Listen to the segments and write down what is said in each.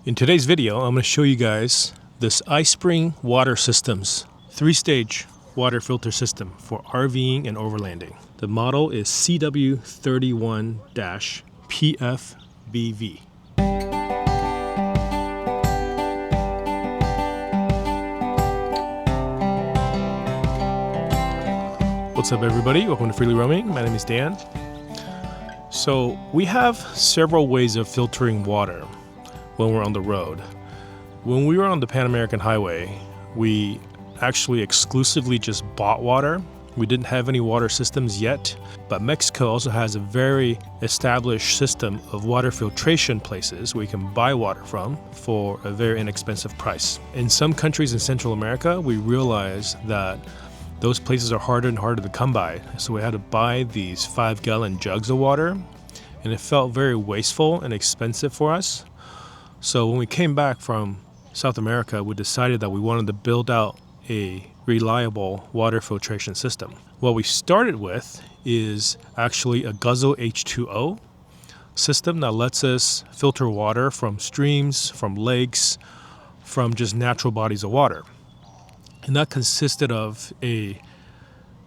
In today's video, I'm going to show you guys this iSpring water systems 3-stage water filter system for RVing and overlanding. The model is CW31-PFBV. What's up, everybody? Welcome to Freely Roaming. My name is Dan. So we have several ways of filtering water when we're on the road. When we were on the Pan American Highway, we actually exclusively just bought water. We didn't have any water systems yet, but Mexico also has a very established system of water filtration places where you can buy water from for a very inexpensive price. In some countries in Central America, we realized that those places are harder and harder to come by, so we had to buy these 5-gallon jugs of water, and it felt very wasteful and expensive for us. So when we came back from South America, we decided that we wanted to build out a reliable water filtration system. What we started with is actually a Guzzle H2O system that lets us filter water from streams, from lakes, from just natural bodies of water. And that consisted of a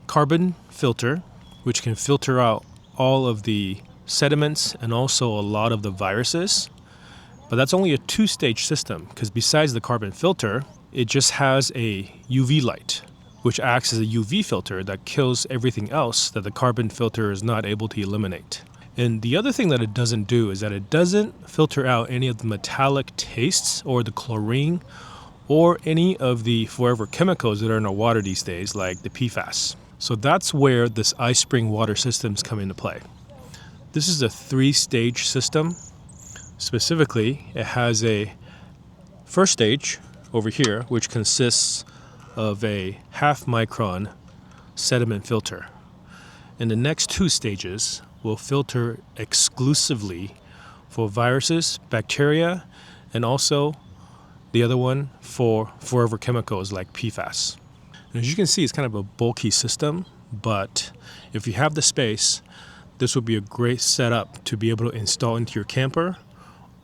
carbon filter, which can filter out all of the sediments and also a lot of the viruses. But that's only a 2-stage system, because besides the carbon filter, it just has a UV light, which acts as a UV filter that kills everything else that the carbon filter is not able to eliminate. And the other thing that it doesn't do is that it doesn't filter out any of the metallic tastes or the chlorine or any of the forever chemicals that are in our water these days, like the PFAS. So that's where this iSpring water systems come into play. This is a 3-stage system. Specifically, it has a first stage over here, which consists of a 0.5 micron sediment filter. And the next 2 stages will filter exclusively for viruses, bacteria, and also the other one for forever chemicals like PFAS. And as you can see, it's kind of a bulky system, but if you have the space, this would be a great setup to be able to install into your camper.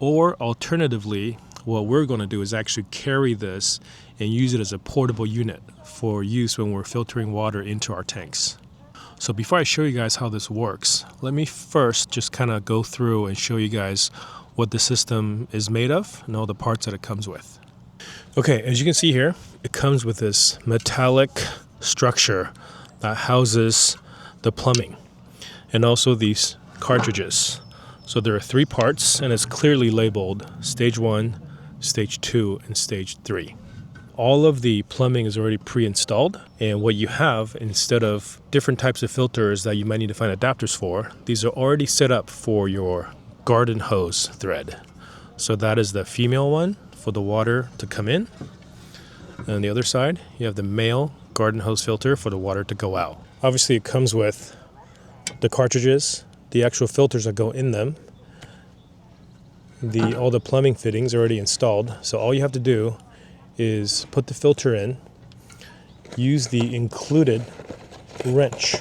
Or alternatively, what we're going to do is actually carry this and use it as a portable unit for use when we're filtering water into our tanks. So before I show you guys how this works, let me first just kind of go through and show you guys what the system is made of and all the parts that it comes with. Okay, as you can see here, it comes with this metallic structure that houses the plumbing and also these cartridges. So there are 3 parts, and it's clearly labeled Stage 1, Stage 2, and Stage 3. All of the plumbing is already pre-installed, and what you have, instead of different types of filters that you might need to find adapters for, these are already set up for your garden hose thread. So that is the female one for the water to come in. And on the other side, you have the male garden hose filter for the water to go out. Obviously, it comes with the cartridges, the actual filters that go in them. All the plumbing fittings are already installed, so all you have to do is put the filter in, use the included wrench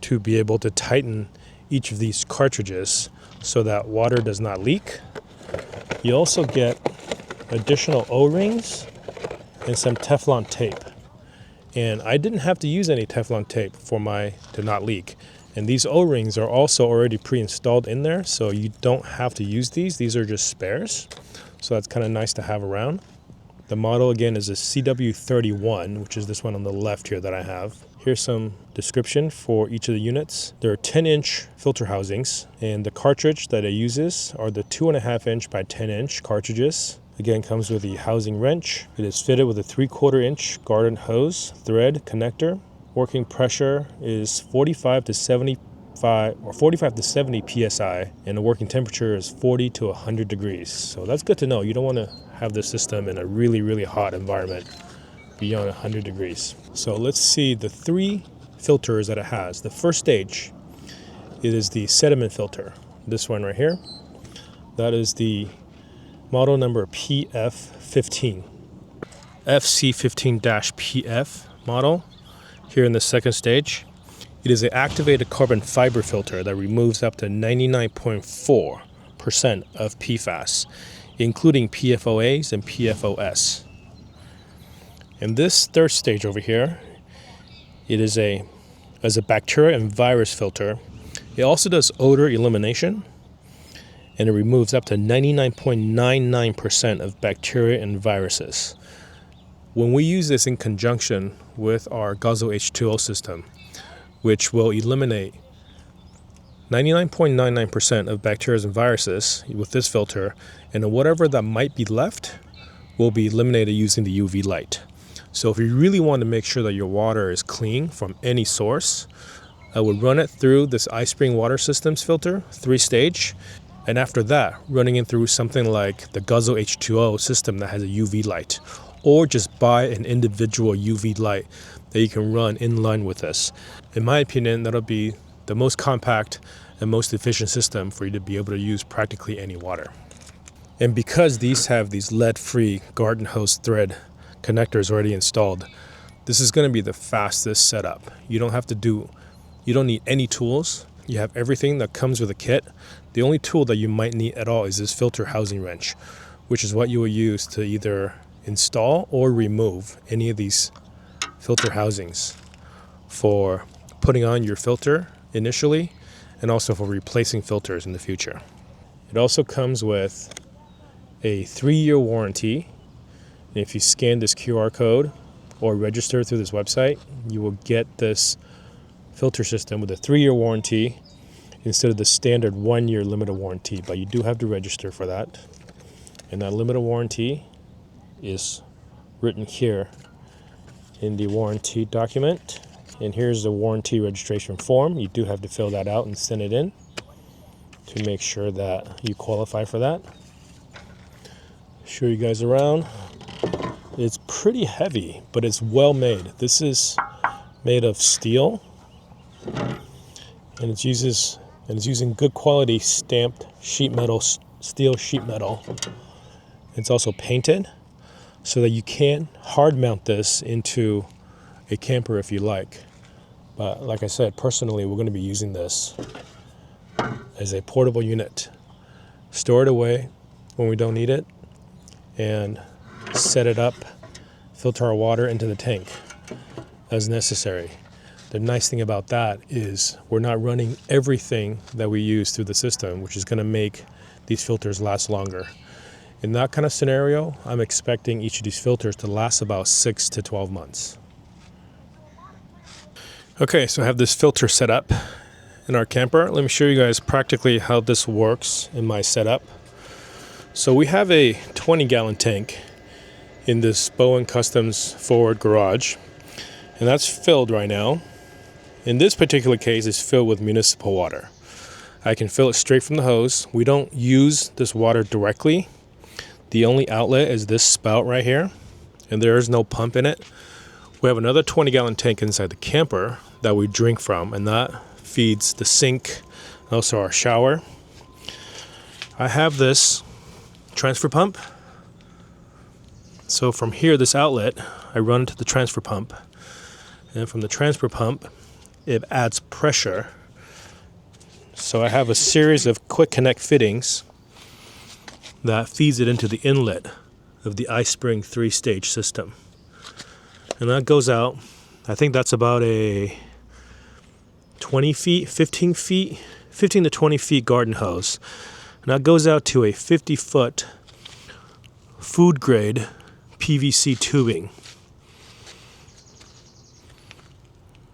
to be able to tighten each of these cartridges so that water does not leak. You also get additional O-rings and some Teflon tape. And I didn't have to use any Teflon tape for my to not leak. And these O-rings are also already pre-installed in there, so you don't have to use these. These are just spares, so that's kind of nice to have around. The model, again, is a CW31, which is this one on the left here that I have. Here's some description for each of the units. There are 10-inch filter housings, and the cartridge that it uses are the 2.5-inch by 10-inch cartridges. Again, comes with the housing wrench. It is fitted with a 3/4-inch garden hose thread connector. Working pressure is 45 to 70 psi, and the working temperature is 40 to 100 degrees. So that's good to know. You don't want to have this system in a really, really hot environment beyond 100 degrees. So let's see the 3 filters that it has. The first stage, it is the sediment filter. This one right here. That is the model number PF15. FC15-PF model. Here in the second stage, it is an activated carbon fiber filter that removes up to 99.4% 99% of PFAS, including PFOAs and PFOS. And this third stage over here, it is as a bacteria and virus filter. It also does odor elimination, and it removes up to 99.99% of bacteria and viruses. When we use this in conjunction with our Guzzle H2O system, which will eliminate 99.99% of bacteria and viruses with this filter, and whatever that might be left will be eliminated using the UV light. So if you really want to make sure that your water is clean from any source, I would run it through this iSpring water systems filter, 3-stage, and after that, running it through something like the Guzzle H2O system that has a UV light, or just buy an individual UV light that you can run in line with this. In my opinion, that'll be the most compact and most efficient system for you to be able to use practically any water. And because these have these lead-free garden hose thread connectors already installed, this is going to be the fastest setup. You don't need any tools. You have everything that comes with a kit. The only tool that you might need at all is this filter housing wrench, which is what you will use to either install or remove any of these filter housings for putting on your filter initially, and also for replacing filters in the future. It also comes with a 3-year warranty. And if you scan this QR code or register through this website, you will get this filter system with a 3-year warranty instead of the standard 1-year limited warranty, but you do have to register for that. And that limited warranty is written here in the warranty document. And here's the warranty registration form. You do have to fill that out and send it in to make sure that you qualify for that. Show you guys around. It's pretty heavy, but it's well made. This is made of steel, and it's using good quality stamped sheet metal, steel sheet metal. It's also painted so that you can hard mount this into a camper if you like. But like I said, personally, we're going to be using this as a portable unit. Store it away when we don't need it, and set it up, filter our water into the tank as necessary. The nice thing about that is we're not running everything that we use through the system, which is going to make these filters last longer. In that kind of scenario, I'm expecting each of these filters to last about 6 to 12 months. Okay, so I have this filter set up in our camper. Let me show you guys practically how this works in my setup. So we have a 20-gallon tank in this Bowen Customs forward garage, and that's filled right now. In this particular case, it's filled with municipal water. I can fill it straight from the hose. We don't use this water directly. The only outlet is this spout right here, and there is no pump in it. We have another 20-gallon tank inside the camper that we drink from, and that feeds the sink, also our shower. I have this transfer pump. So from here, this outlet, I run to the transfer pump, and from the transfer pump, it adds pressure. So I have a series of quick connect fittings that feeds it into the inlet of the iSpring 3-stage system. And that goes out, I think that's about a 15 to 20 feet garden hose. And that goes out to a 50-foot food grade PVC tubing.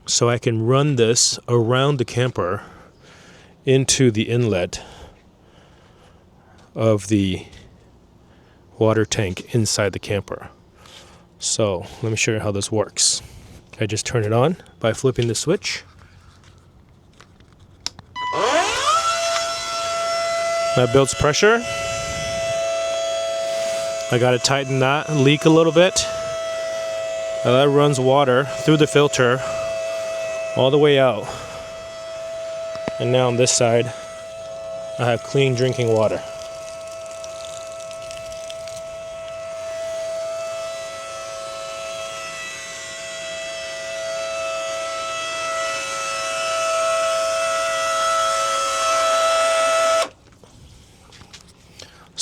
So I can run this around the camper into the inlet of the water tank inside the camper. So let me show you how this works. I just turn it on by flipping the switch. That builds pressure. I gotta tighten that leak a little bit. Now that runs water through the filter all the way out. And now on this side, I have clean drinking water.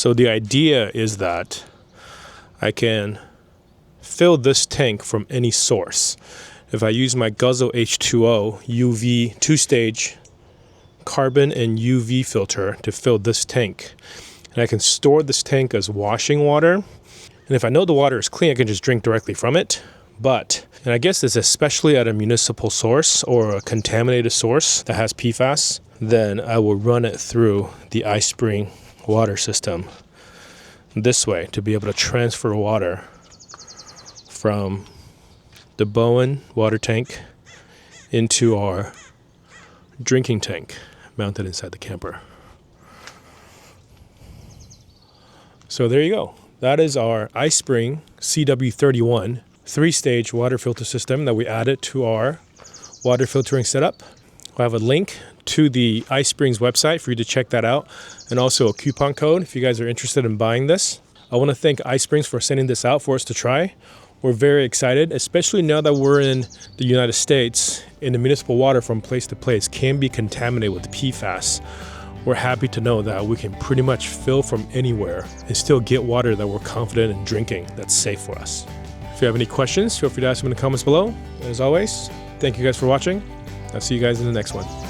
So the idea is that I can fill this tank from any source. If I use my Guzzle H2O UV 2-stage carbon and UV filter to fill this tank, and I can store this tank as washing water, and if I know the water is clean, I can just drink directly from it. But, and I guess this especially at a municipal source or a contaminated source that has PFAS, then I will run it through the iSpring water system this way to be able to transfer water from the Bowen water tank into our drinking tank mounted inside the camper. So there you go. That is our iSpring CW31 3-stage water filter system that we added to our water filtering setup. I'll have a link to the iSpring's website for you to check that out, and also a coupon code if you guys are interested in buying this. I want to thank iSprings for sending this out for us to try. We're very excited, especially now that we're in the United States, and the municipal water from place to place can be contaminated with PFAS. We're happy to know that we can pretty much fill from anywhere and still get water that we're confident in drinking that's safe for us. If you have any questions, feel free to ask them in the comments below. And as always, thank you guys for watching. I'll see you guys in the next one.